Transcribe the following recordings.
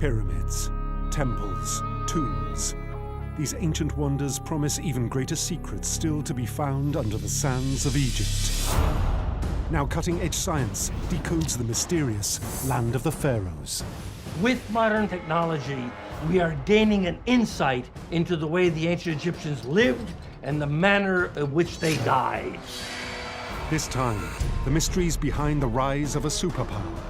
Pyramids, temples, tombs. These ancient wonders promise even greater secrets still to be found under the sands of Egypt. Now cutting-edge science decodes the mysterious land of the pharaohs. With modern technology, we are gaining an insight into the way the ancient Egyptians lived and the manner in which they died. This time, the mysteries behind the rise of a superpower.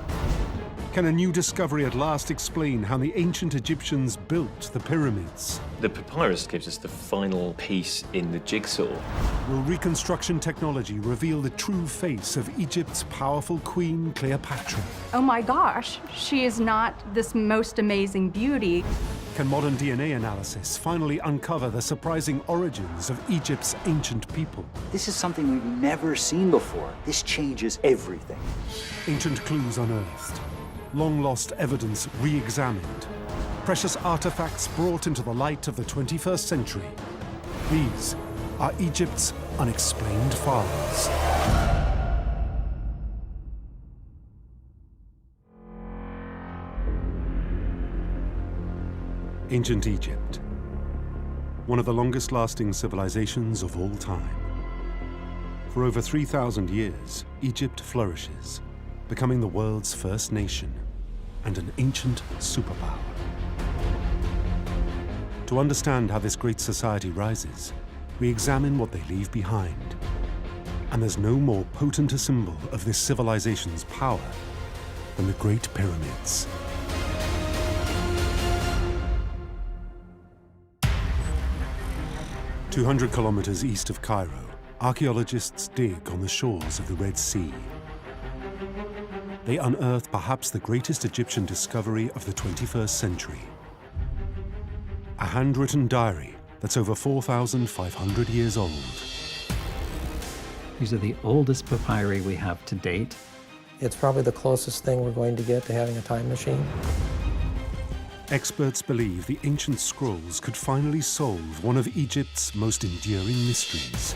Can a new discovery at last explain how the ancient Egyptians built the pyramids? The papyrus gives us the final piece in the jigsaw. Will reconstruction technology reveal the true face of Egypt's powerful queen, Cleopatra? Oh my gosh, she is not this most amazing beauty. Can modern DNA analysis finally uncover the surprising origins of Egypt's ancient people? This is something we've never seen before. This changes everything. Ancient clues unearthed. Long-lost evidence re-examined. Precious artifacts brought into the light of the 21st century. These are Egypt's unexplained files. Ancient Egypt, one of the longest-lasting civilizations of all time. For over 3,000 years, Egypt flourishes, becoming the world's first nation and an ancient superpower. To understand how this great society rises, we examine what they leave behind. And there's no more potent a symbol of this civilization's power than the Great Pyramids. "200 kilometers east of Cairo, archaeologists dig on the shores of the Red Sea. They unearth perhaps the greatest Egyptian discovery of the 21st century. A handwritten diary that's over 4,500 years old. These are the oldest papyri we have to date. It's probably the closest thing we're going to get to having a time machine. Experts believe the ancient scrolls could finally solve one of Egypt's most enduring mysteries.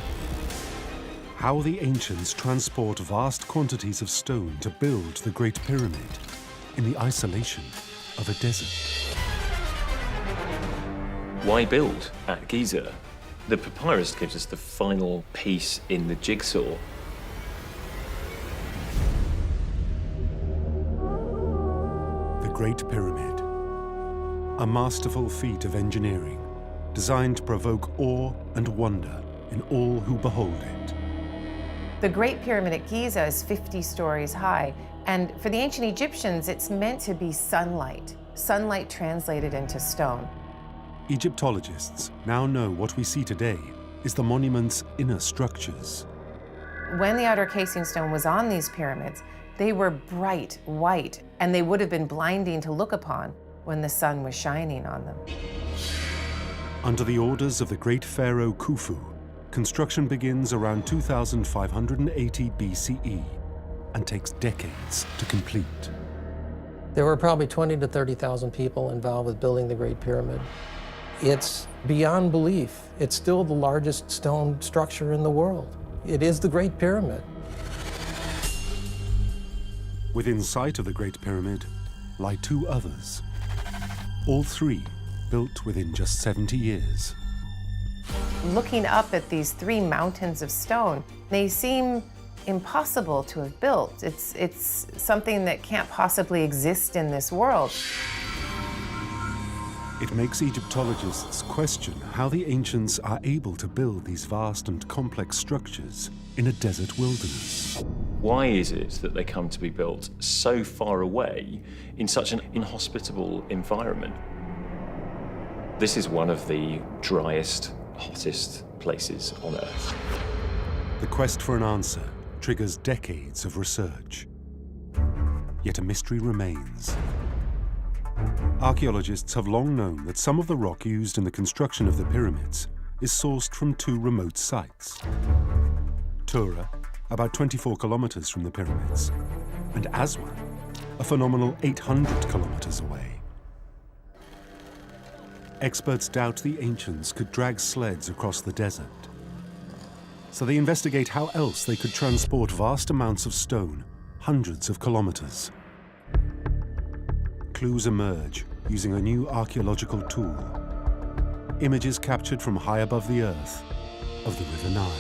How the ancients transport vast quantities of stone to build the Great Pyramid in the isolation of a desert. Why build at Giza? The papyrus gives us the final piece in the jigsaw. The Great Pyramid, a masterful feat of engineering designed to provoke awe and wonder in all who behold it. The Great Pyramid at Giza is 50 stories high, and for the ancient Egyptians, it's meant to be sunlight translated into stone. Egyptologists now know what we see today is the monument's inner structures. When the outer casing stone was on these pyramids, they were bright white, and they would have been blinding to look upon when the sun was shining on them. Under the orders of the great pharaoh Khufu, construction begins around 2580 BCE and takes decades to complete. There were probably 20 to 30,000 people involved with building the Great Pyramid. It's beyond belief. It's still the largest stone structure in the world. It is the Great Pyramid. Within sight of the Great Pyramid lie two others, all three built within just 70 years. Looking up at these three mountains of stone, they seem impossible to have built. It's something that can't possibly exist in this world. It makes Egyptologists question how the ancients are able to build these vast and complex structures in a desert wilderness. Why is it that they come to be built so far away in such an inhospitable environment? This is one of the driest, hottest places on Earth. The quest for an answer triggers decades of research. Yet a mystery remains. Archaeologists have long known that some of the rock used in the construction of the pyramids is sourced from two remote sites. Tura, about 24 kilometers from the pyramids, and Aswan, a phenomenal 800 kilometers away. Experts doubt the ancients could drag sleds across the desert. So they investigate how else they could transport vast amounts of stone hundreds of kilometers. Clues emerge using a new archaeological tool. Images captured from high above the earth of the River Nile.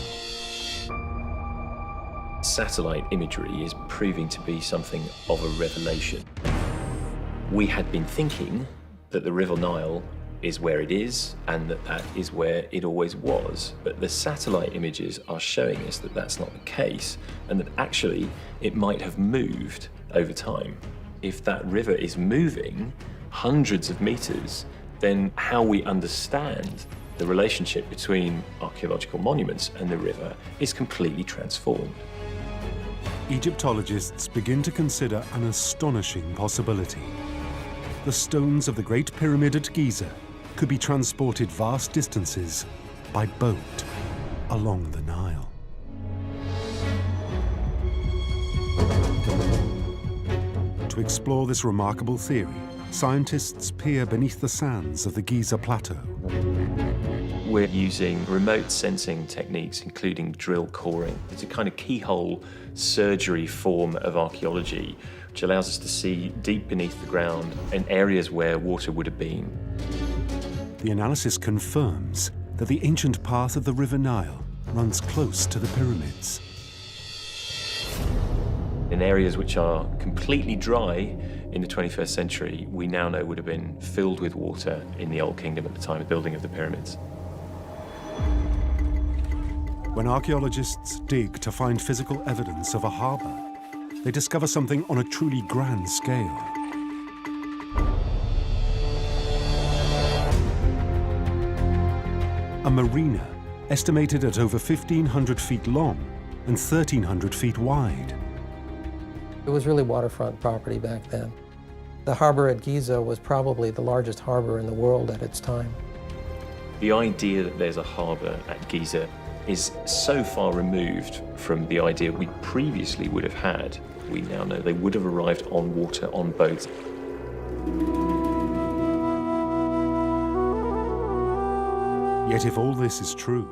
Satellite imagery is proving to be something of a revelation. We had been thinking that the River Nile is where it is and that is where it always was. But the satellite images are showing us that that's not the case and that actually it might have moved over time. If that river is moving hundreds of meters, then how we understand the relationship between archaeological monuments and the river is completely transformed. Egyptologists begin to consider an astonishing possibility. The stones of the Great Pyramid at Giza could be transported vast distances by boat along the Nile. To explore this remarkable theory, scientists peer beneath the sands of the Giza Plateau. We're using remote sensing techniques, including drill coring. It's a kind of keyhole surgery form of archaeology, which allows us to see deep beneath the ground in areas where water would have been. The analysis confirms that the ancient path of the River Nile runs close to the pyramids. In areas which are completely dry in the 21st century, we now know would have been filled with water in the Old Kingdom at the time of building of the pyramids. When archaeologists dig to find physical evidence of a harbour, they discover something on a truly grand scale. A marina estimated at over 1,500 feet long and 1,300 feet wide. It was really waterfront property back then. The harbor at Giza was probably the largest harbor in the world at its time. The idea that there's a harbour at Giza is so far removed from the idea we previously would have had. We now know they would have arrived on water, on boats. Yet if all this is true,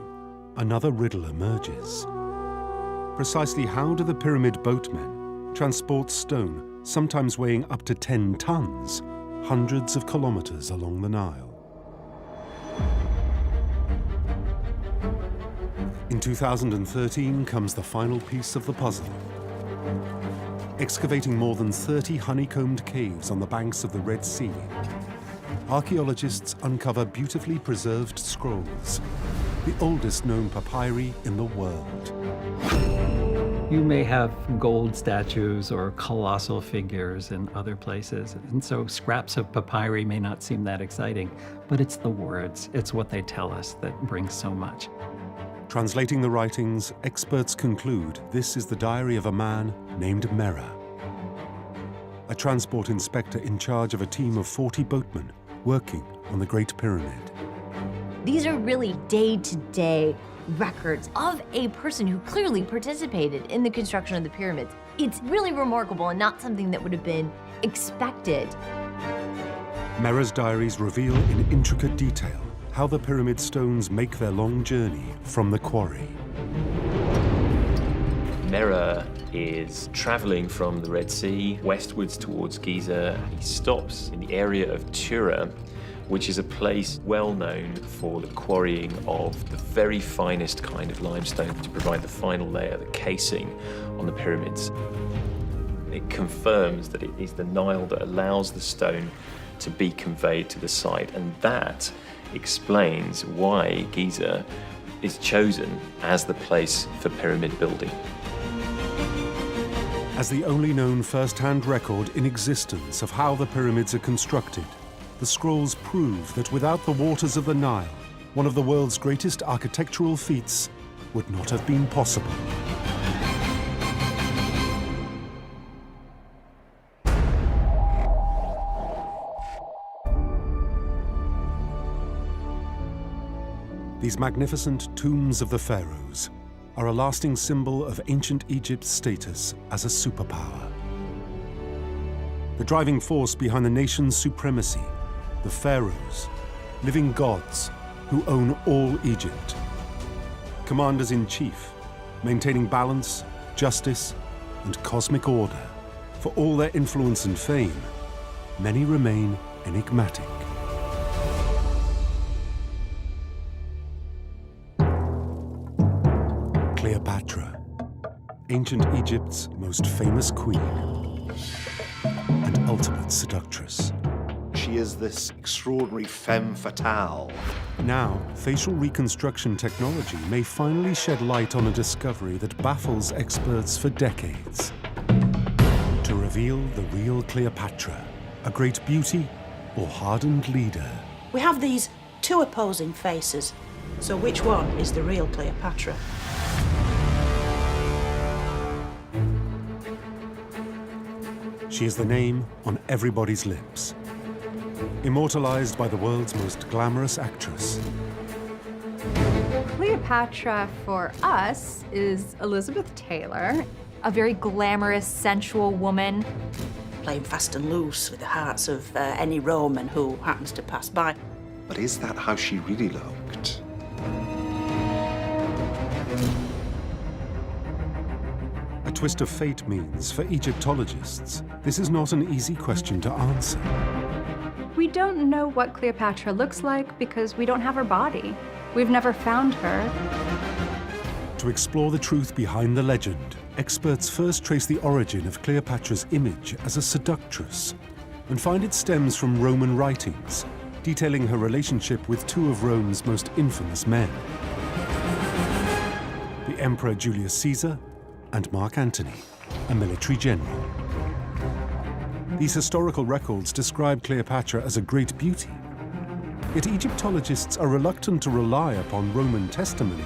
another riddle emerges. Precisely how do the pyramid boatmen transport stone, sometimes weighing up to 10 tons, hundreds of kilometers along the Nile? In 2013 comes the final piece of the puzzle. Excavating more than 30 honeycombed caves on the banks of the Red Sea, archaeologists uncover beautifully preserved scrolls, the oldest known papyri in the world. You may have gold statues or colossal figures in other places, and so scraps of papyri may not seem that exciting, but it's the words, it's what they tell us that brings so much. Translating the writings, experts conclude this is the diary of a man named Mera, a transport inspector in charge of a team of 40 boatmen working on the Great Pyramid. These are really day-to-day records of a person who clearly participated in the construction of the pyramids. It's really remarkable and not something that would have been expected. Mera's diaries reveal in intricate detail how the pyramid stones make their long journey from the quarry. Mera is traveling from the Red Sea westwards towards Giza. He stops in the area of Tura, which is a place well known for the quarrying of the very finest kind of limestone to provide the final layer, the casing on the pyramids. It confirms that it is the Nile that allows the stone to be conveyed to the site, and that explains why Giza is chosen as the place for pyramid building. As the only known first-hand record in existence of how the pyramids are constructed, the scrolls prove that without the waters of the Nile, one of the world's greatest architectural feats would not have been possible. These magnificent tombs of the pharaohs are a lasting symbol of ancient Egypt's status as a superpower. The driving force behind the nation's supremacy, the pharaohs, living gods who own all Egypt. Commanders-in-chief, maintaining balance, justice, and cosmic order. For all their influence and fame, many remain enigmatic. Cleopatra, ancient Egypt's most famous queen and ultimate seductress. She is this extraordinary femme fatale. Now, facial reconstruction technology may finally shed light on a discovery that baffles experts for decades. To reveal the real Cleopatra, a great beauty or hardened leader. We have these two opposing faces. So which one is the real Cleopatra? She is the name on everybody's lips. Immortalized by the world's most glamorous actress. Cleopatra, for us, is Elizabeth Taylor. A very glamorous, sensual woman. Playing fast and loose with the hearts of any Roman who happens to pass by. But is that how she really looked? A twist of fate means, for Egyptologists, this is not an easy question to answer. We don't know what Cleopatra looks like because we don't have her body. We've never found her. To explore the truth behind the legend, experts first trace the origin of Cleopatra's image as a seductress and find it stems from Roman writings, detailing her relationship with two of Rome's most infamous men, the Emperor Julius Caesar and Mark Antony, a military general. These historical records describe Cleopatra as a great beauty. Yet Egyptologists are reluctant to rely upon Roman testimony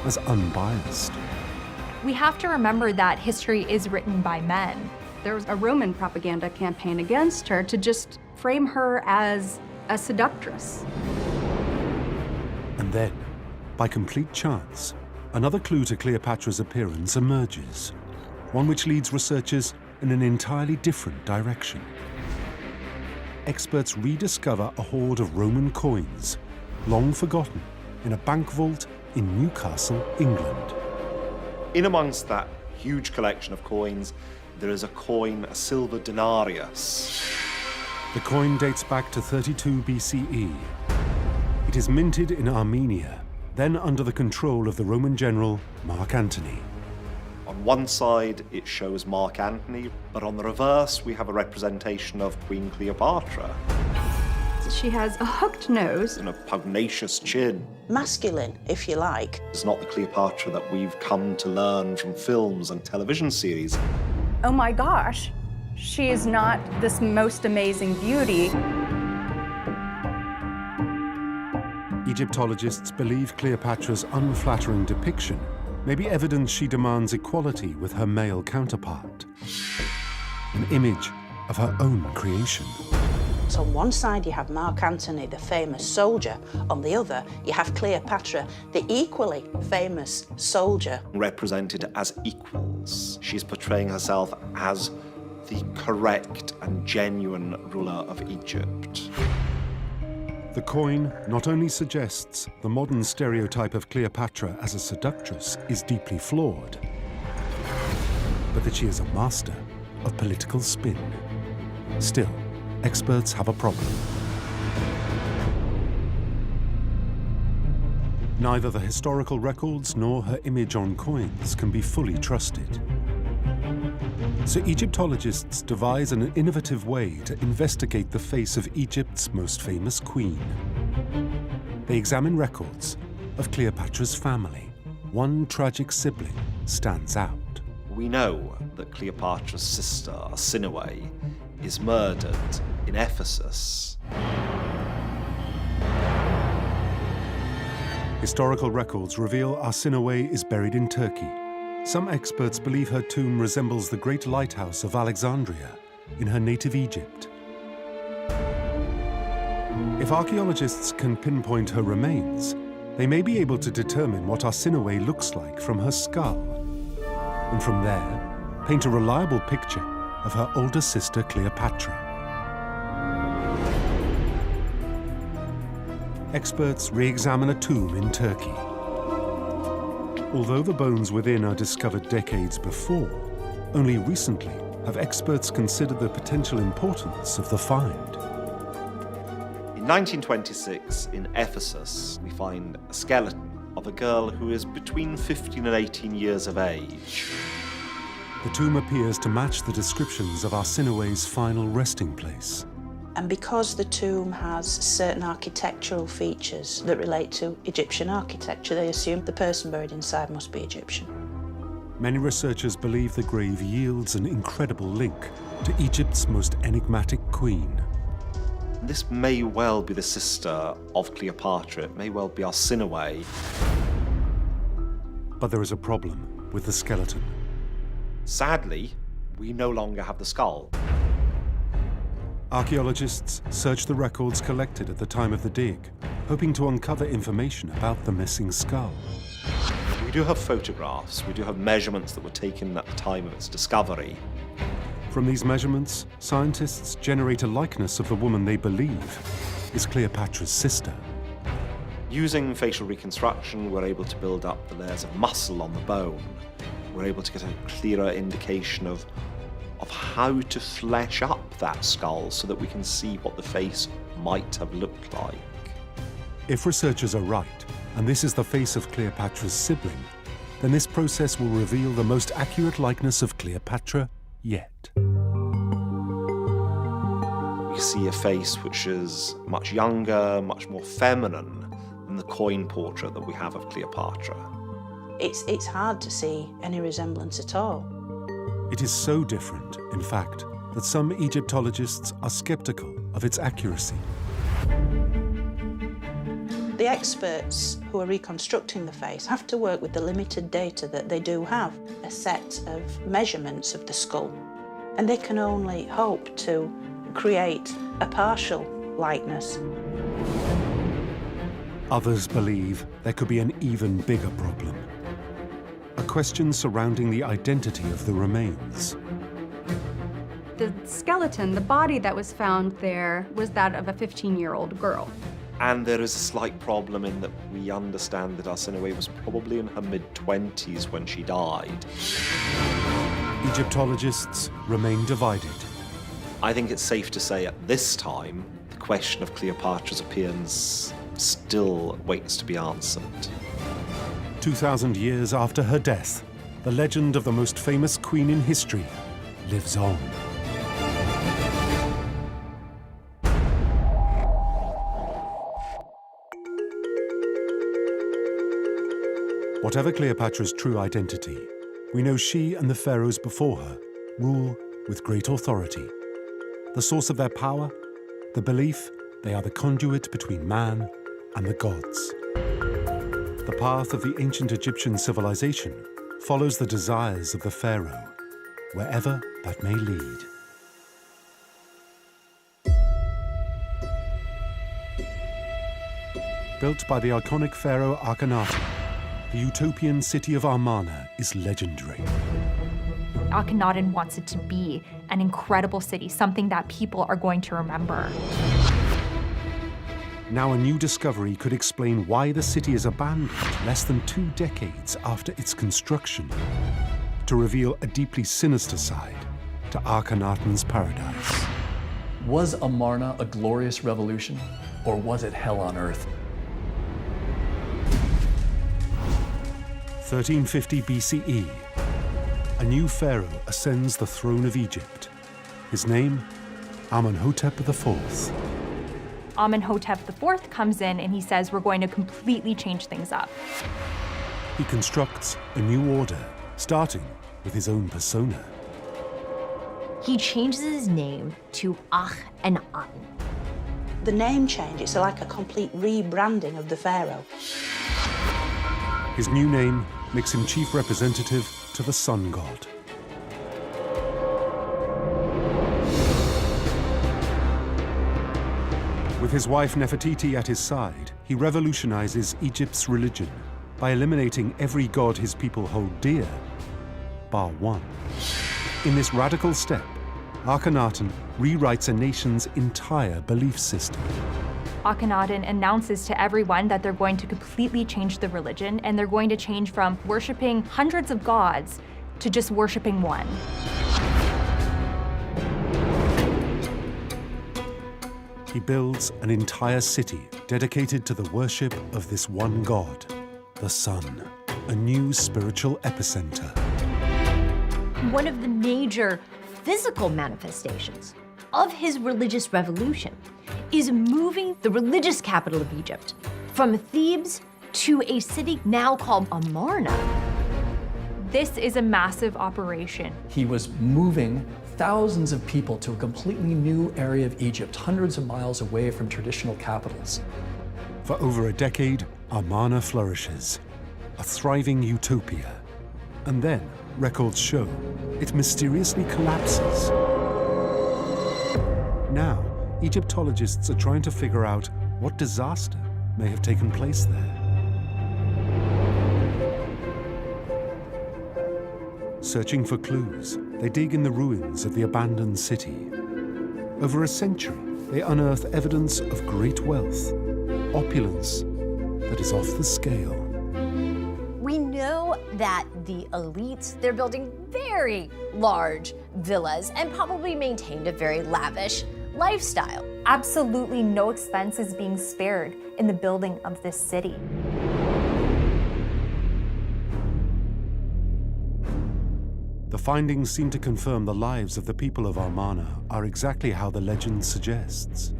as unbiased. We have to remember that history is written by men. There was a Roman propaganda campaign against her to just frame her as a seductress. And then, by complete chance, another clue to Cleopatra's appearance emerges, one which leads researchers in an entirely different direction. Experts rediscover a hoard of Roman coins, long forgotten, in a bank vault in Newcastle, England. In amongst that huge collection of coins, there is a coin, a silver denarius. The coin dates back to 32 BCE. It is minted in Armenia, then under the control of the Roman general Mark Antony. On one side, it shows Mark Antony, but on the reverse, we have a representation of Queen Cleopatra. She has a hooked nose and a pugnacious chin. Masculine, if you like. It's not the Cleopatra that we've come to learn from films and television series. Oh my gosh, she is not this most amazing beauty. Egyptologists believe Cleopatra's unflattering depiction may be evidence she demands equality with her male counterpart, an image of her own creation. So on one side you have Mark Antony, the famous soldier. On the other, you have Cleopatra, the equally famous soldier. Represented as equals. She's portraying herself as the correct and genuine ruler of Egypt. The coin not only suggests the modern stereotype of Cleopatra as a seductress is deeply flawed, but that she is a master of political spin. Still, experts have a problem. Neither the historical records nor her image on coins can be fully trusted. So Egyptologists devise an innovative way to investigate the face of Egypt's most famous queen. They examine records of Cleopatra's family. One tragic sibling stands out. We know that Cleopatra's sister, Arsinoe, is murdered in Ephesus. Historical records reveal Arsinoe is buried in Turkey. Some experts believe her tomb resembles the Great Lighthouse of Alexandria in her native Egypt. If archaeologists can pinpoint her remains, they may be able to determine what Arsinoe looks like from her skull, and from there, paint a reliable picture of her older sister Cleopatra. Experts re-examine a tomb in Turkey. Although the bones within are discovered decades before, only recently have experts considered the potential importance of the find. In 1926, in Ephesus, we find a skeleton of a girl who is between 15 and 18 years of age. The tomb appears to match the descriptions of Arsinoe's final resting place. And because the tomb has certain architectural features that relate to Egyptian architecture, they assume the person buried inside must be Egyptian. Many researchers believe the grave yields an incredible link to Egypt's most enigmatic queen. This may well be the sister of Cleopatra. It may well be Arsinoe. But there is a problem with the skeleton. Sadly, we no longer have the skull. Archaeologists search the records collected at the time of the dig, hoping to uncover information about the missing skull. We do have photographs, we do have measurements that were taken at the time of its discovery. From these measurements, scientists generate a likeness of the woman they believe is Cleopatra's sister. Using facial reconstruction, we're able to build up the layers of muscle on the bone. We're able to get a clearer indication of how to flesh up that skull so that we can see what the face might have looked like. If researchers are right, and this is the face of Cleopatra's sibling, then this process will reveal the most accurate likeness of Cleopatra yet. We see a face which is much younger, much more feminine than the coin portrait that we have of Cleopatra. It's hard to see any resemblance at all. It is so different, in fact, that some Egyptologists are skeptical of its accuracy. The experts who are reconstructing the face have to work with the limited data that they do have, a set of measurements of the skull, and they can only hope to create a partial likeness. Others believe there could be an even bigger problem. A question surrounding the identity of the remains. The skeleton, the body that was found there, was that of a 15-year-old girl. And there is a slight problem in that we understand that Arsinoe was probably in her mid-20s when she died. Egyptologists remain divided. I think it's safe to say at this time, the question of Cleopatra's appearance still waits to be answered. 2,000 years after her death, the legend of the most famous queen in history lives on. Whatever Cleopatra's true identity, we know she and the pharaohs before her rule with great authority. The source of their power, the belief they are the conduit between man and the gods. The path of the ancient Egyptian civilization follows the desires of the pharaoh, wherever that may lead. Built by the iconic pharaoh Akhenaten, the utopian city of Amarna is legendary. Akhenaten wants it to be an incredible city, something that people are going to remember. Now a new discovery could explain why the city is abandoned less than 2 decades after its construction, to reveal a deeply sinister side to Akhenaten's paradise. Was Amarna a glorious revolution, or was it hell on earth? 1350 BCE, a new pharaoh ascends the throne of Egypt. His name, Amenhotep IV. Amenhotep IV comes in and he says, we're going to completely change things up. He constructs a new order, starting with his own persona. He changes his name to Akhenaten. The name change, it's like a complete rebranding of the pharaoh. His new name makes him chief representative to the sun god. With his wife Nefertiti at his side, he revolutionizes Egypt's religion by eliminating every god his people hold dear, bar one. In this radical step, Akhenaten rewrites a nation's entire belief system. Akhenaten announces to everyone that they're going to completely change the religion, and they're going to change from worshiping hundreds of gods to just worshiping one. he builds an entire city dedicated to the worship of this one god, the sun, a new spiritual epicenter. One of the major physical manifestations of his religious revolution is moving the religious capital of Egypt from Thebes to a city now called Amarna. This is a massive operation. He was moving thousands of people to a completely new area of Egypt, hundreds of miles away from traditional capitals. For over a decade, Amarna flourishes, a thriving utopia. And then, records show, it mysteriously collapses. Now, Egyptologists are trying to figure out what disaster may have taken place there. Searching for clues, they dig in the ruins of the abandoned city. Over a century, they unearth evidence of great wealth, opulence that is off the scale. We know that the elites, they're building very large villas and probably maintained a very lavish lifestyle. Absolutely no expense is being spared in the building of this city. The findings seem to confirm the lives of the people of Amarna are exactly how the legend suggests.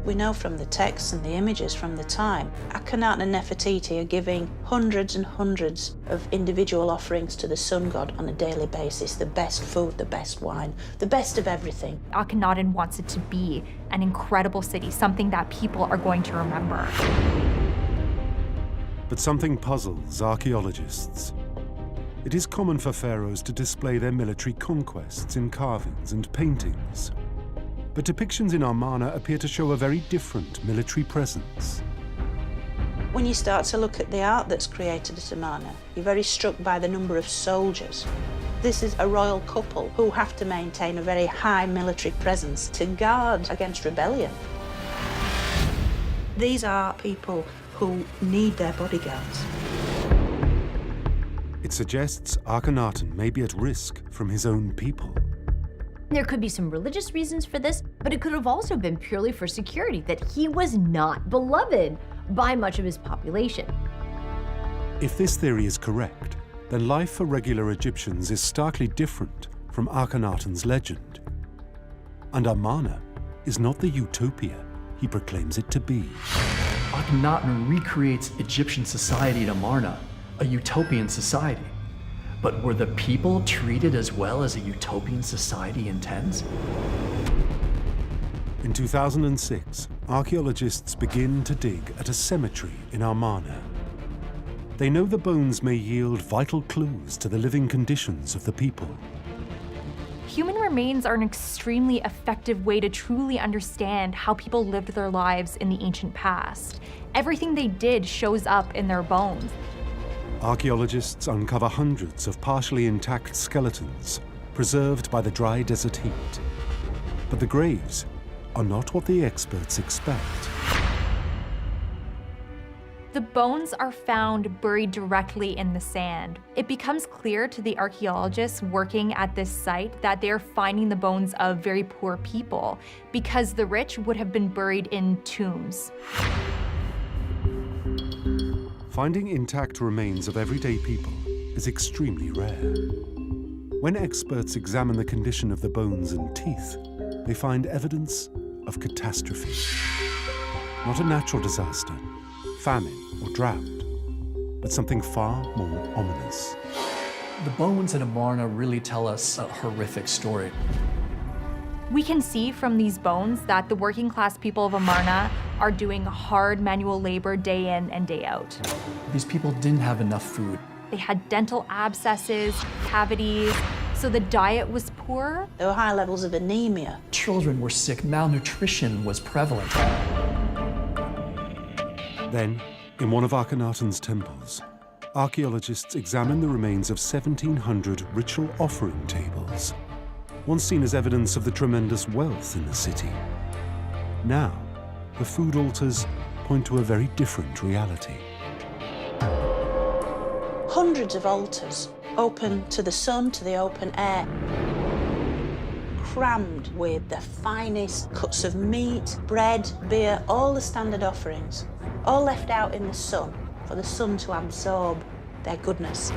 We know from the texts and the images from the time, Akhenaten and Nefertiti are giving hundreds and hundreds of individual offerings to the sun god on a daily basis. The best food, the best wine, the best of everything. Akhenaten wants it to be an incredible city, something that people are going to remember. But something puzzles archaeologists. It is common for pharaohs to display their military conquests in carvings and paintings. But depictions in Amarna appear to show a very different military presence. When you start to look at the art that's created at Amarna, you're very struck by the number of soldiers. This is a royal couple who have to maintain a very high military presence to guard against rebellion. These are people who need their bodyguards. It suggests Akhenaten may be at risk from his own people. There could be some religious reasons for this, but it could have also been purely for security, that he was not beloved by much of his population. If this theory is correct, then life for regular Egyptians is starkly different from Akhenaten's legend. And Amarna is not the utopia he proclaims it to be. Akhenaten recreates Egyptian society at Amarna, a utopian society. But were the people treated as well as a utopian society intends? In 2006, archaeologists begin to dig at a cemetery in Amarna. They know the bones may yield vital clues to the living conditions of the people. Human remains are an extremely effective way to truly understand how people lived their lives in the ancient past. Everything they did shows up in their bones. Archaeologists uncover hundreds of partially intact skeletons preserved by the dry desert heat. But the graves are not what the experts expect. The bones are found buried directly in the sand. It becomes clear to the archaeologists working at this site that they're finding the bones of very poor people because the rich would have been buried in tombs. Finding intact remains of everyday people is extremely rare. When experts examine the condition of the bones and teeth, they find evidence of catastrophe. Not a natural disaster, famine or drought, but something far more ominous. The bones at Amarna really tell us a horrific story. We can see from these bones that the working class people of Amarna are doing hard manual labor day in and day out. These people didn't have enough food. They had dental abscesses, cavities, so the diet was poor. There were high levels of anemia. Children were sick, malnutrition was prevalent. Then, in one of Akhenaten's temples, archaeologists examine the remains of 1,700 ritual offering tables, once seen as evidence of the tremendous wealth in the city. Now, the food altars point to a very different reality. Hundreds of altars open to the sun, to the open air. crammed with the finest cuts of meat, bread, beer, all the standard offerings, all left out in the sun for the sun to absorb their goodness.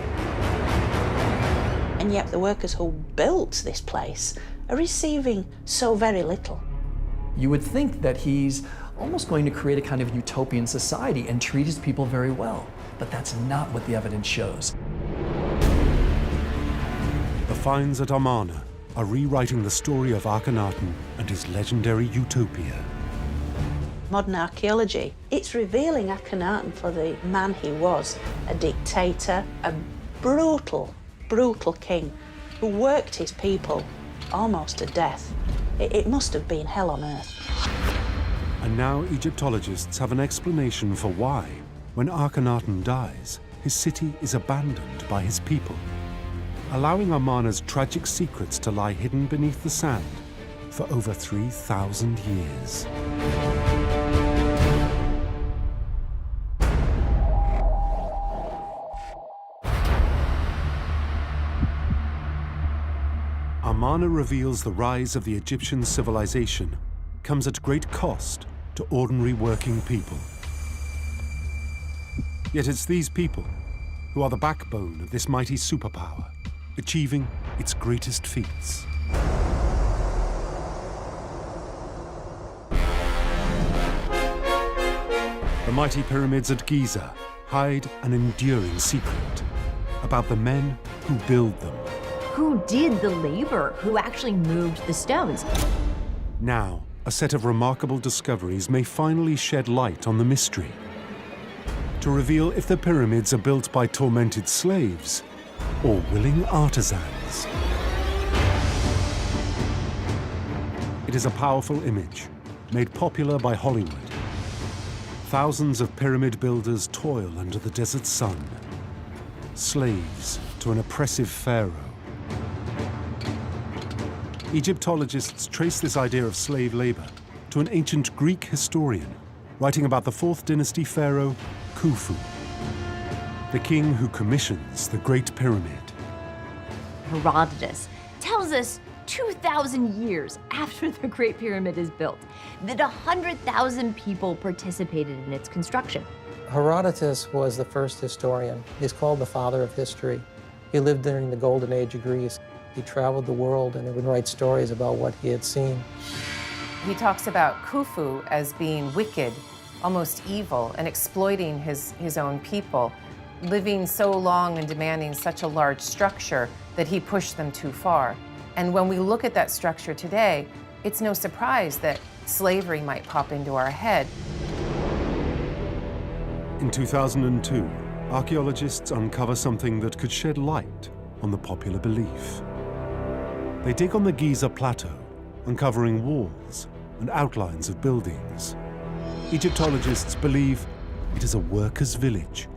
And yet the workers who built this place are receiving so very little. You would think that he's almost going to create a kind of utopian society and treat his people very well, but that's not what the evidence shows. The finds at Amarna are rewriting the story of Akhenaten and his legendary utopia. Modern archaeology, it's revealing Akhenaten for the man he was, a dictator, a brutal king who worked his people almost to death. It must have been hell on earth. And now Egyptologists have an explanation for why, when Akhenaten dies, his city is abandoned by his people, allowing Amarna's tragic secrets to lie hidden beneath the sand for over 3,000 years. Amarna reveals the rise of the Egyptian civilization comes at great cost to ordinary working people. Yet it's these people who are the backbone of this mighty superpower, achieving its greatest feats. The mighty pyramids at Giza hide an enduring secret about the men who build them. Who did the labor? Who actually moved the stones? Now, a set of remarkable discoveries may finally shed light on the mystery, to reveal if the pyramids are built by tormented slaves or willing artisans. It is a powerful image, made popular by Hollywood. Thousands of pyramid builders toil under the desert sun, slaves to an oppressive pharaoh. Egyptologists trace this idea of slave labor to an ancient Greek historian writing about the 4th dynasty pharaoh Khufu, the king who commissions the Great Pyramid. Herodotus tells us 2,000 years after the Great Pyramid is built that 100,000 people participated in its construction. Herodotus was the first historian. He's called the father of history. He lived during the Golden Age of Greece. He traveled the world and he would write stories about what he had seen. He talks about Khufu as being wicked, almost evil, and exploiting his own people, living so long and demanding such a large structure that he pushed them too far. And when we look at that structure today, it's no surprise that slavery might pop into our head. In 2002, archaeologists uncover something that could shed light on the popular belief. They dig on the Giza plateau, uncovering walls and outlines of buildings. Egyptologists believe it is a workers' village,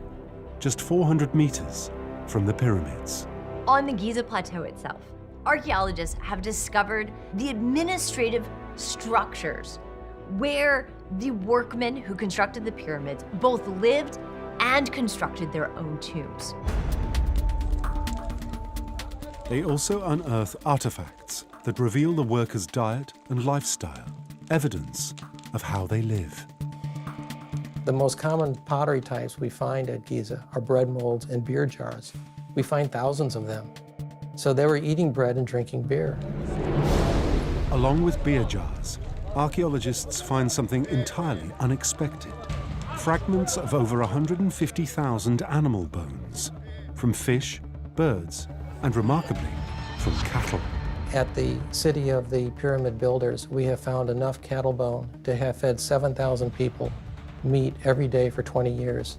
just 400 meters from the pyramids. On the Giza plateau itself, archaeologists have discovered the administrative structures where the workmen who constructed the pyramids both lived and constructed their own tombs. They also unearth artifacts that reveal the workers' diet and lifestyle, evidence of how they live. The most common pottery types we find at Giza are bread molds and beer jars. We find thousands of them. So they were eating bread and drinking beer. Along with beer jars, archaeologists find something entirely unexpected. Fragments of over 150,000 animal bones, from fish, birds, and remarkably, from cattle. At the city of the pyramid builders, we have found enough cattle bone to have fed 7,000 people meat every day for 20 years.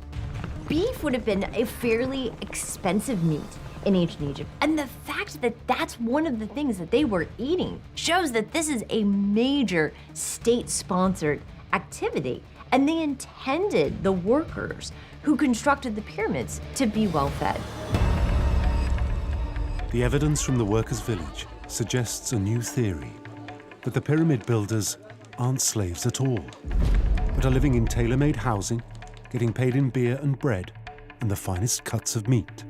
Beef would have been a fairly expensive meat in ancient Egypt. And the fact that that's one of the things that they were eating shows that this is a major state-sponsored activity. And they intended the workers who constructed the pyramids to be well-fed. The evidence from the workers' village suggests a new theory, that the pyramid builders aren't slaves at all, but are living in tailor-made housing, getting paid in beer and bread, and the finest cuts of meat.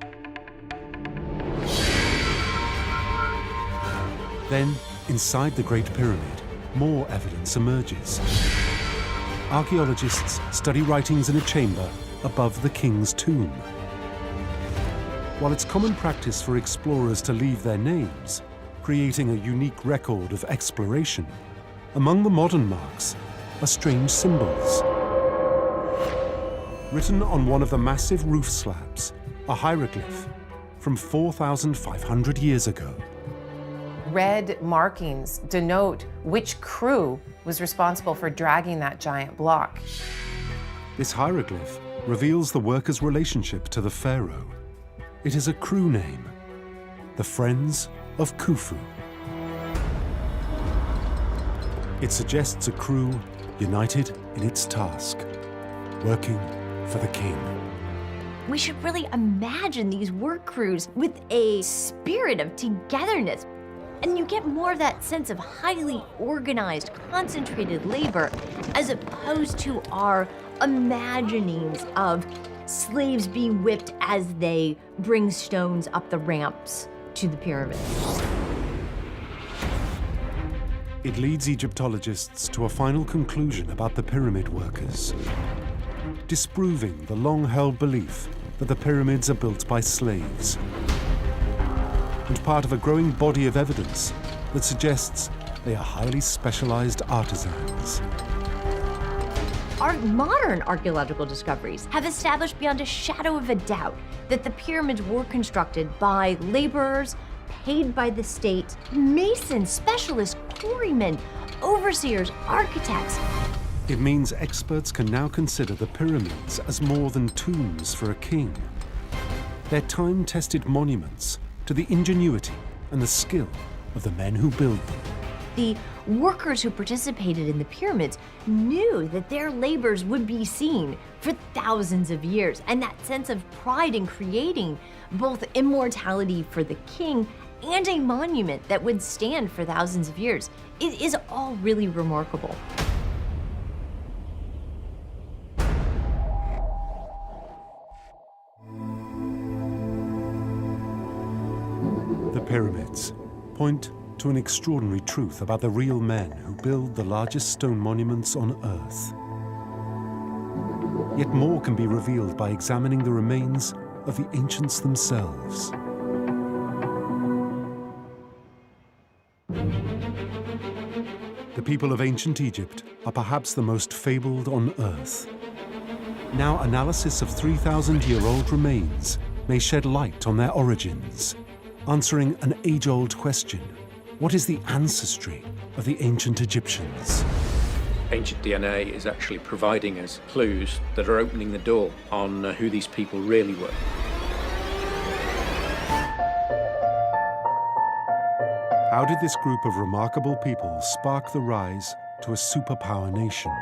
Then, Inside the Great Pyramid, more evidence emerges. Archaeologists study writings in a chamber above the king's tomb. While it's common practice for explorers to leave their names, creating a unique record of exploration, among the modern marks are strange symbols. Written on one of the massive roof slabs, a hieroglyph from 4,500 years ago. Red markings denote which crew was responsible for dragging that giant block. This hieroglyph reveals the workers' relationship to the pharaoh. It is a crew name, the Friends of Khufu. It suggests a crew united in its task, working for the king. We should really imagine these work crews with a spirit of togetherness. And you get more of that sense of highly organized, concentrated labor, as opposed to our imaginings of slaves being whipped as they bring stones up the ramps to the pyramids. It leads Egyptologists to a final conclusion about the pyramid workers, disproving the long-held belief that the pyramids are built by slaves, and part of a growing body of evidence that suggests they are highly specialized artisans. Our modern archaeological discoveries have established beyond a shadow of a doubt that the pyramids were constructed by laborers paid by the state, masons, specialists, quarrymen, overseers, architects. It means experts can now consider the pyramids as more than tombs for a king. They're time-tested monuments to the ingenuity and the skill of the men who build them. The workers who participated in the pyramids knew that their labors would be seen for thousands of years, and that sense of pride in creating both immortality for the king and a monument that would stand for thousands of years, it is all really remarkable. The pyramids point to an extraordinary truth about the real men who build the largest stone monuments on Earth. Yet more can be revealed by examining the remains of the ancients themselves. The people of ancient Egypt are perhaps the most fabled on Earth. Now, analysis of 3,000-year-old remains may shed light on their origins, answering an age-old question: what is the ancestry of the ancient Egyptians? Ancient DNA is actually providing us clues that are opening the door on who these people really were. How did this group of remarkable people spark the rise to a superpower nation?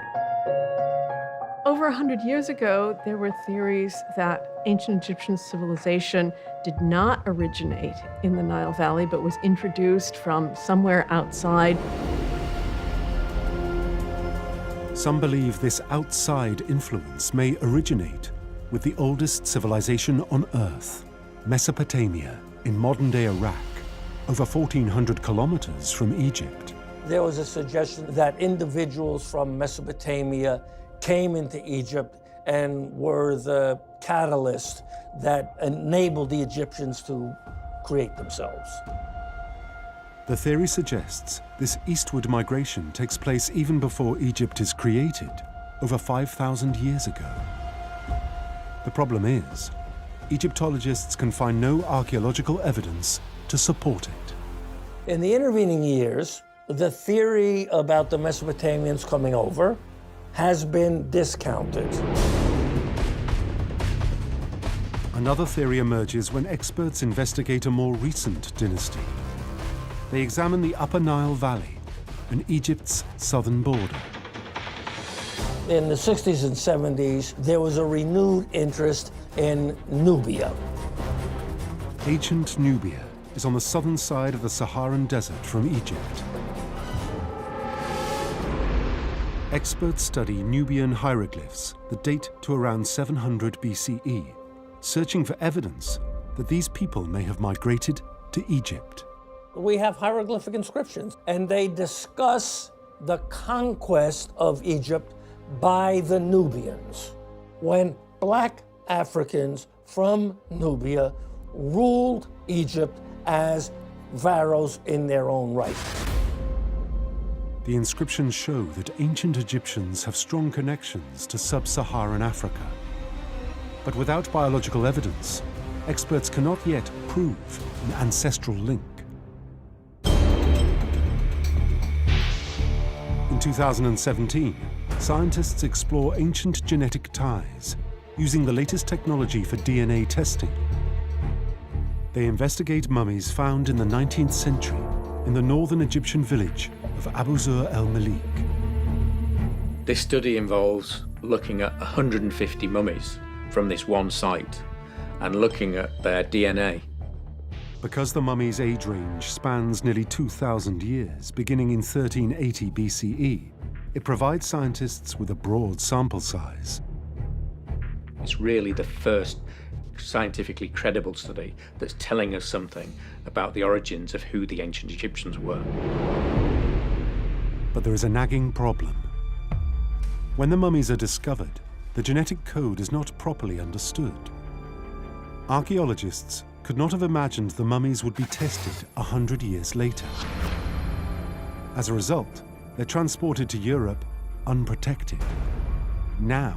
Over 100 years ago, there were theories that ancient Egyptian civilization did not originate in the Nile Valley, but was introduced from somewhere outside. Some believe this outside influence may originate with the oldest civilization on Earth, Mesopotamia, in modern-day Iraq, over 1,400 kilometers from Egypt. There was a suggestion that individuals from Mesopotamia came into Egypt and were the catalyst that enabled the Egyptians to create themselves. The theory suggests this eastward migration takes place even before Egypt is created, over 5,000 years ago. The problem is, Egyptologists can find no archaeological evidence to support it. In the intervening years, the theory about the Mesopotamians coming over has been discounted. Another theory emerges when experts investigate a more recent dynasty. They examine the Upper Nile Valley and Egypt's southern border. In the 60s and 70s, there was a renewed interest in Nubia. Ancient Nubia is on the southern side of the Saharan desert from Egypt. Experts study Nubian hieroglyphs that date to around 700 BCE, searching for evidence that these people may have migrated to Egypt. we have hieroglyphic inscriptions, and they discuss the conquest of Egypt by the Nubians, when black Africans from Nubia ruled Egypt as pharaohs in their own right. The inscriptions show that ancient Egyptians have strong connections to sub-Saharan Africa. But without biological evidence, experts cannot yet prove an ancestral link. In 2017, scientists explore ancient genetic ties using the latest technology for DNA testing. They investigate mummies found in the 19th century in the northern Egyptian village of Abu Zur el-Malik. This study involves looking at 150 mummies from this one site and looking at their DNA. Because the mummy's age range spans nearly 2,000 years, beginning in 1380 BCE, it provides scientists with a broad sample size. It's really the first scientifically credible study that's telling us something about the origins of who the ancient Egyptians were. But there is a nagging problem. When the mummies are discovered, the genetic code is not properly understood. Archaeologists could not have imagined the mummies would be tested 100 years later. As a result, they're transported to Europe unprotected. Now,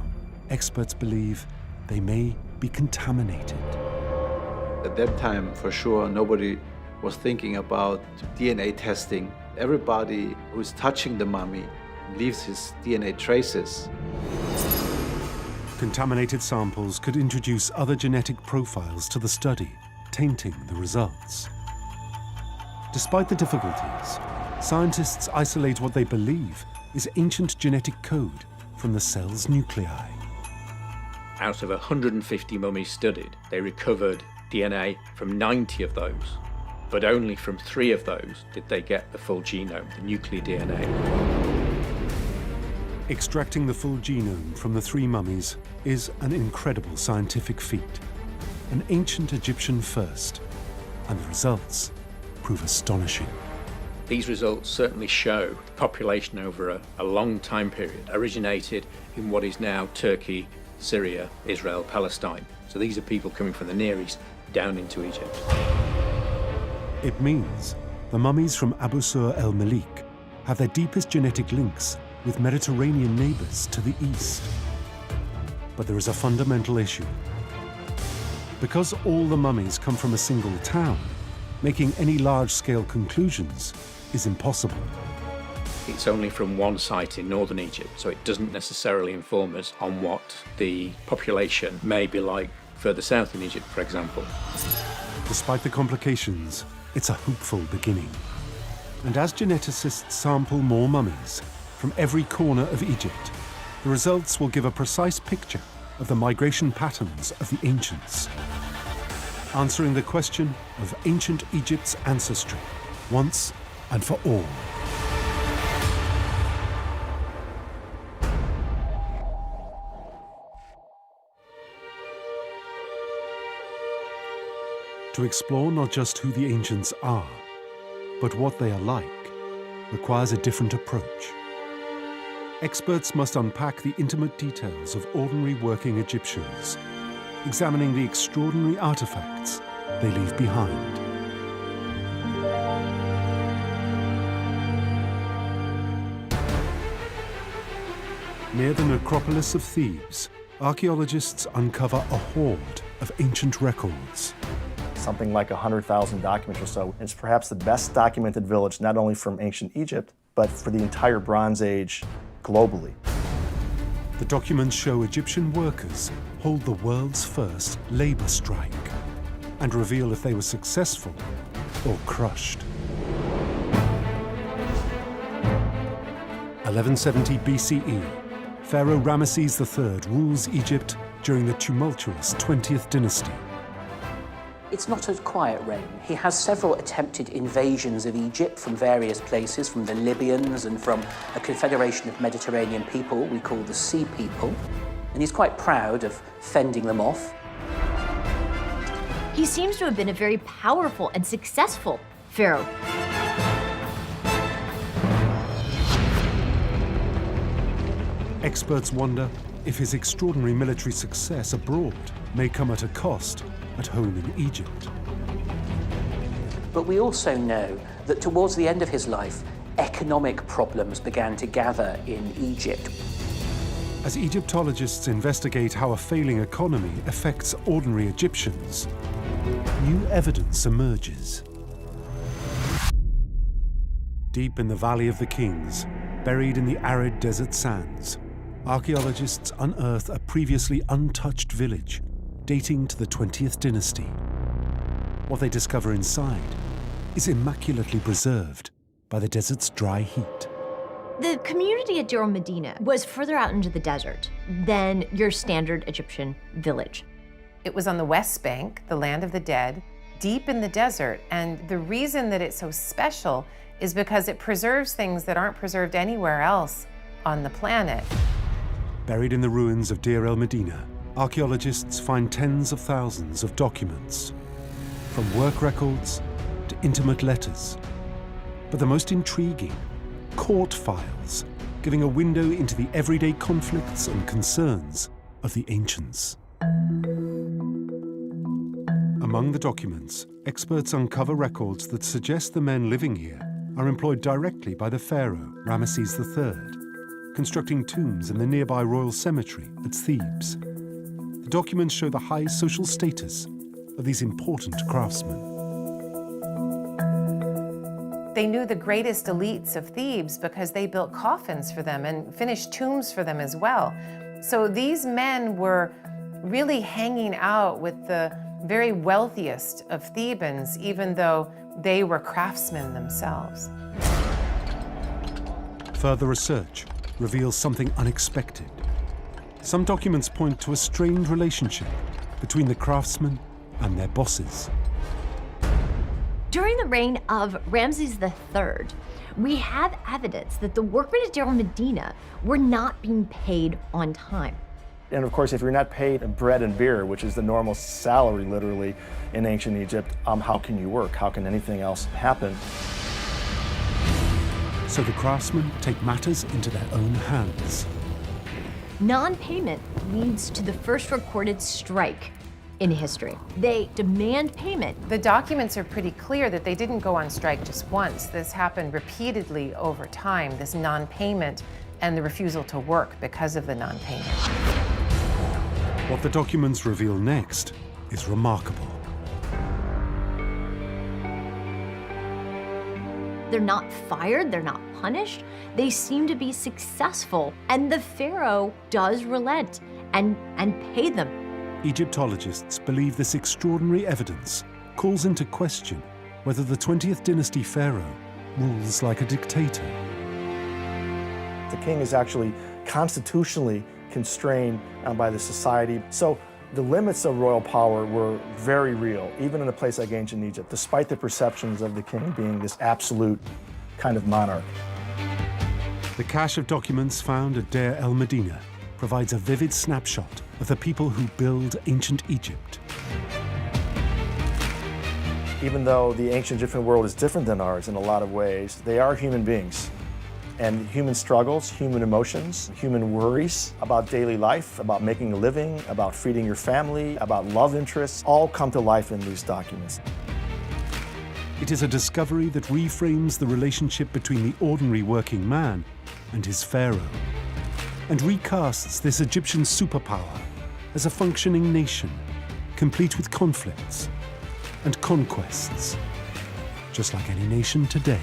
experts believe they may be contaminated. At that time, for sure, nobody was thinking about DNA testing. Everybody who's touching the mummy leaves his DNA traces. Contaminated samples could introduce other genetic profiles to the study, tainting the results. Despite the difficulties, scientists isolate what they believe is ancient genetic code from the cell's nuclei. Out of 150 mummies studied, they recovered DNA from 90 of those, but only from 3 of those did they get the full genome, the nuclear DNA. Extracting the full genome from the 3 mummies is an incredible scientific feat, an ancient Egyptian first, and the results prove astonishing. These results certainly show the population over a long time period originated in what is now Turkey, Syria, Israel, Palestine. So these are people coming from the Near East down into Egypt. It means the mummies from Abu Zur el-Malik have their deepest genetic links with Mediterranean neighbors to the east. But there is a fundamental issue. Because all the mummies come from a single town, making any large-scale conclusions is impossible. It's only from one site in northern Egypt, so it doesn't necessarily inform us on what the population may be like further south in Egypt, for example. Despite the complications, it's a hopeful beginning. And as geneticists sample more mummies from every corner of Egypt, the results will give a precise picture of the migration patterns of the ancients, answering the question of ancient Egypt's ancestry once and for all. To explore not just who the ancients are, but what they are like, requires a different approach. Experts must unpack the intimate details of ordinary working Egyptians, examining the extraordinary artifacts they leave behind. Near the necropolis of Thebes, archaeologists uncover a hoard of ancient records. Something like 100,000 documents or so. It's perhaps the best documented village, not only from ancient Egypt, but for the entire Bronze Age globally. The documents show Egyptian workers hold the world's first labor strike and reveal if they were successful or crushed. 1170 BCE, Pharaoh Ramesses III rules Egypt during the tumultuous 20th dynasty. It's not a quiet reign. He has several attempted invasions of Egypt from various places, from the Libyans and from a confederation of Mediterranean people we call the Sea People. And he's quite proud of fending them off. He seems to have been a very powerful and successful Pharaoh. Experts wonder if his extraordinary military success abroad may come at a cost at home in Egypt. But we also know that towards the end of his life, economic problems began to gather in Egypt. As Egyptologists investigate how a failing economy affects ordinary Egyptians, new evidence emerges. Deep in the Valley of the Kings, buried in the arid desert sands, archaeologists unearth a previously untouched village dating to the 20th dynasty. What they discover inside is immaculately preserved by the desert's dry heat. The community at Deir el-Medina was further out into the desert than your standard Egyptian village. It was on the West Bank, the land of the dead, deep in the desert. And the reason that it's so special is because it preserves things that aren't preserved anywhere else on the planet. Buried in the ruins of Deir el-Medina, archaeologists find tens of thousands of documents, from work records to intimate letters. But the most intriguing, court files, giving a window into the everyday conflicts and concerns of the ancients. Among the documents, experts uncover records that suggest the men living here are employed directly by the pharaoh, Ramesses III, constructing tombs in the nearby royal cemetery at Thebes. The documents show the high social status of these important craftsmen. They knew the greatest elites of Thebes because they built coffins for them and finished tombs for them as well. So these men were really hanging out with the very wealthiest of Thebans, even though they were craftsmen themselves. Further research reveals something unexpected. Some documents point to a strained relationship between the craftsmen and their bosses. During the reign of Ramses III, we have evidence that the workmen at Deir el-Medina were not being paid on time. And of course, if you're not paid bread and beer, which is the normal salary literally in ancient Egypt, how can you work? How can anything else happen? So the craftsmen take matters into their own hands. Non-payment leads to the first recorded strike in history. They demand payment. The documents are pretty clear that they didn't go on strike just once. This happened repeatedly over time, this non-payment and the refusal to work because of the non-payment. What the documents reveal next is remarkable. They're not fired, they're not punished. They seem to be successful, and the pharaoh does relent and pay them. Egyptologists believe this extraordinary evidence calls into question whether the 20th dynasty pharaoh rules like a dictator. The king is actually constitutionally constrained by the society. So the limits of royal power were very real, even in a place like ancient Egypt, despite the perceptions of the king being this absolute kind of monarch. The cache of documents found at Deir el-Medina provides a vivid snapshot of the people who build ancient Egypt. Even though the ancient Egyptian world is different than ours in a lot of ways, they are human beings. And human struggles, human emotions, human worries about daily life, about making a living, about feeding your family, about love interests, all come to life in these documents. It is a discovery that reframes the relationship between the ordinary working man and his pharaoh, and recasts this Egyptian superpower as a functioning nation, complete with conflicts and conquests, just like any nation today.